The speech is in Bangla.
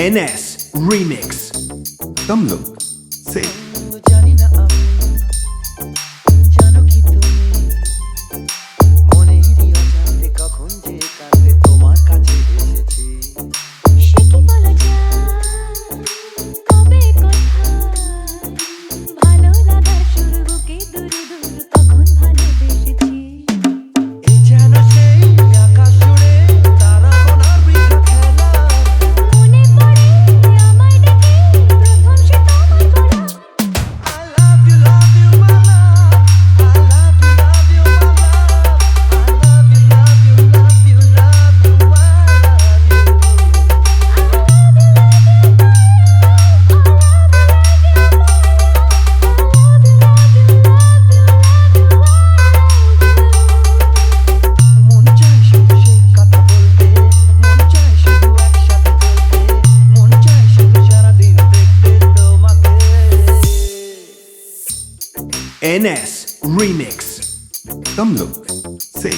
NS Remix. Come look, say. জানি না আমি জানো কি তুমি মনেরই অজান্তে কখন যে কাঁদতে তোমার কাছে এসেছি সে কি বলা যায় কবে কোথায় ভালো লাগা শুরু বুকে দূর দূর কখন ভালোবেসেছি এই যেন সেই আকাশ জুড়ে তারা গোনার বৃথা খেলা মনে পড়ে আমায় ডেকে প্রথম সে তোমায় বলা I love you my love I love you my love I love you I love you মন চায় শুধু সেই কথা বলতে মন চায় শুধু একসাথে চলতে মন চায় শুধু সারাদিন দেখতে তোমাকে NS Remix. Come look, say.